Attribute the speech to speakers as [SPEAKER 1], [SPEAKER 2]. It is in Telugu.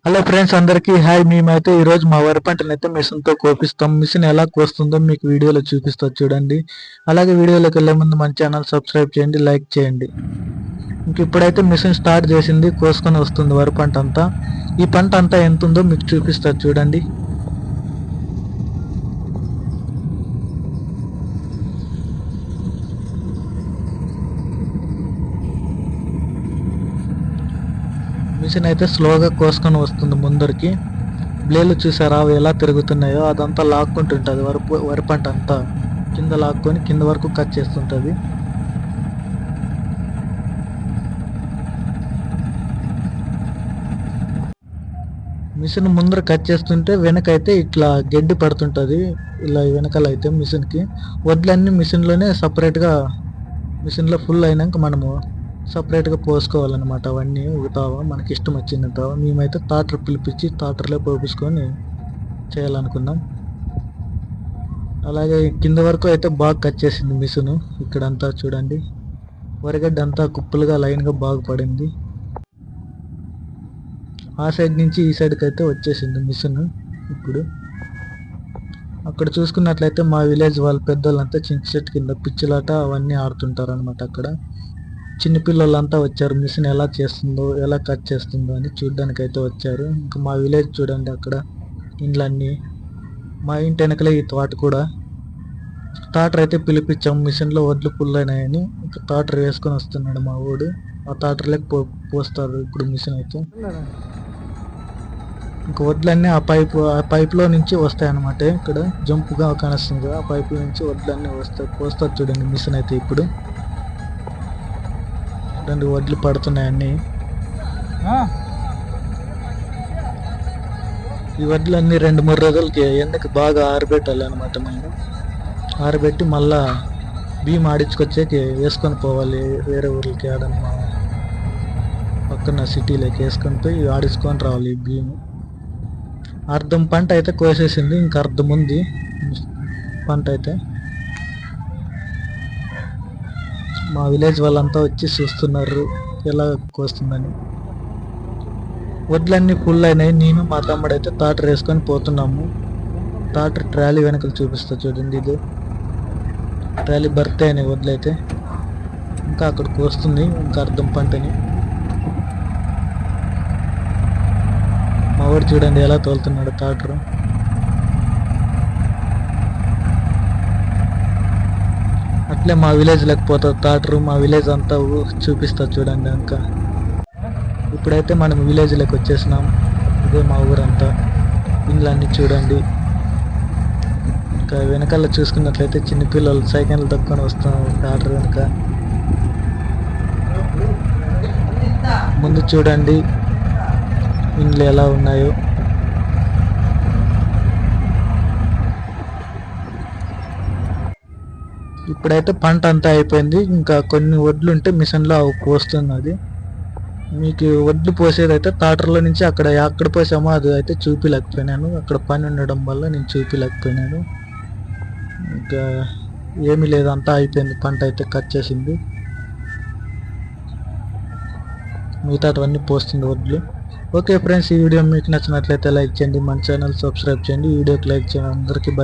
[SPEAKER 1] హలో ఫ్రెండ్స్, అందరికీ హాయ్. మేమైతే ఈరోజు మా వరి పంటనైతే మిషన్తో కోపిస్తాం. మిషన్ ఎలా కోస్తుందో మీకు వీడియోలో చూపిస్తా చూడండి. అలాగే వీడియోలోకి వెళ్ళే ముందు మన ఛానల్ సబ్స్క్రైబ్ చేయండి, లైక్ చేయండి. ఇంక ఇప్పుడైతే మిషన్ స్టార్ట్ చేసింది, కోసుకొని వస్తుంది వరి పంట అంతా. ఈ పంట అంతా ఎంత ఉందో మీకు చూపిస్తా చూడండి. మిషన్ అయితే స్లోగా కోసుకొని వస్తుంది ముందరికి. బ్లేడ్లు చూసారా అవి ఎలా తిరుగుతున్నాయో, అదంతా లాక్కుంటుంటుంది వరి పంట అంతా కింద లాక్కొని కింద వరకు కట్ చేస్తుంటుంది. మిషన్ ముందర కట్ చేస్తుంటే వెనకైతే ఇట్లా గడ్డి పడుతుంటుంది. ఇలా వెనకాల అయితే మిషన్కి వడ్లన్నీ మిషన్లోనే సపరేట్గా, మిషన్లో ఫుల్ అయినాక మనము సపరేట్గా పోసుకోవాలన్నమాట. అవన్నీ తావా మనకి ఇష్టం వచ్చింది తావా. మేమైతే టాటర్ పిలిపించి టాటర్లో పోపించుకొని చేయాలనుకున్నాం. అలాగే కింద వరకు అయితే బాగా కట్ చేసింది మిషన్. ఇక్కడంతా చూడండి, వరిగడ్డ అంతా కుప్పలుగా లైన్గా బాగా పడింది. ఆ సైడ్ నుంచి ఈ సైడ్కి అయితే వచ్చేసింది మిషన్. ఇప్పుడు అక్కడ చూసుకున్నట్లయితే మా విలేజ్ వాళ్ళ పెద్దోళ్ళంతా చింత చెట్టు కింద పిచ్చిలాట అవన్నీ ఆడుతుంటారు అనమాట. అక్కడ చిన్నపిల్లలంతా వచ్చారు, మిషన్ ఎలా చేస్తుందో ఎలా కట్ చేస్తుందో అని చూడ్డానికి అయితే వచ్చారు. ఇంకా మా విలేజ్ చూడండి, అక్కడ ఇండ్లన్నీ, మా ఇంటి వెనకలే ఈ తోట కూడా. టాటర్ అయితే పిలిపించాం, మిషన్లో వడ్లు పుల్ అయినాయని. ఇంకా టాటర్ వేసుకొని వస్తున్నాడు మా ఊడు. ఆ టాటర్లోకి పోస్తారు ఇప్పుడు మిషన్ అయితే. ఇంకా వడ్లన్నీ ఆ పైప్లో నుంచి వస్తాయి అన్నమాట. ఇక్కడ జంపుగా కానిస్తుంది, ఆ పైపులో నుంచి వడ్లన్నీ వస్తాయి, పోస్తారు చూడండి మిషన్ అయితే. ఇప్పుడు రెండు వడ్లు పడుతున్నాయి అన్నీ. ఈ వడ్లు అన్ని 2-3 రోజులకి ఎండకి బాగా ఆరబెట్టాలి అనమాట. మేము ఆరబెట్టి మళ్ళా బియ్యం ఆడించుకొచ్చేకి వేసుకొని పోవాలి వేరే ఊర్లకి. ఆడన్నా పక్కన సిటీలోకి వేసుకొని పోయి ఆడించుకొని రావాలి ఈ బియ్యం. అర్ధం పంట అయితే కోసేసింది, ఇంకా అర్ధం ఉంది పంట అయితే. మా విలేజ్ వాళ్ళంతా వచ్చి చూస్తున్నారు ఎలా కోస్తుందని. వడ్లన్నీ ఫుల్ అయినాయి. నేను మా తమ్ముడు అయితే టాటర్ వేసుకొని పోతున్నాము. టాటర్ ట్రాలీ వెనకలు చూపిస్తా చూడండి. ఇది ట్రాలీ భర్తీ అయినాయి వడ్లయితే. ఇంకా అక్కడ కోస్తుంది ఇంకా అర్ధం పంటని. మా వాడు చూడండి ఎలా తోలుతున్నాడు టాటరు. అట్లే మా విలేజ్ లేకపోతుంది టాటరు. మా విలేజ్ అంతా చూపిస్తా చూడండి. ఇంకా ఇప్పుడైతే మనం విలేజ్లోకి వచ్చేసినాం. ఇదే మా ఊరంతా, ఇండ్లన్నీ చూడండి. ఇంకా వెనకాల చూసుకున్నట్లయితే చిన్నపిల్లలు సైకిల్ తక్కువ వస్తున్నారు టాటర్ వెనక. ముందు చూడండి ఇండ్లు ఎలా ఉన్నాయో. ఇప్పుడైతే పంట అంతా అయిపోయింది. ఇంకా కొన్ని వడ్లు ఉంటే మిషన్లో అవి పోస్తున్నది. మీకు వడ్లు పోసేది అయితే టాటర్లో నుంచి అక్కడ పోసామో అది అయితే చూపిలేకపోయినాను. అక్కడ పని ఉండడం వల్ల నేను చూపిలేకపోయినాను. ఇంకా ఏమీ లేదు, అంతా అయిపోయింది. పంట అయితే కట్ చేసింది, మిగతావన్నీ పోస్తుంది వడ్లు. ఓకే ఫ్రెండ్స్, ఈ వీడియో మీకు నచ్చినట్లయితే లైక్ చేయండి, మన ఛానల్ సబ్స్క్రైబ్ చేయండి, వీడియోకి లైక్ చేయండి. అందరికీ బై.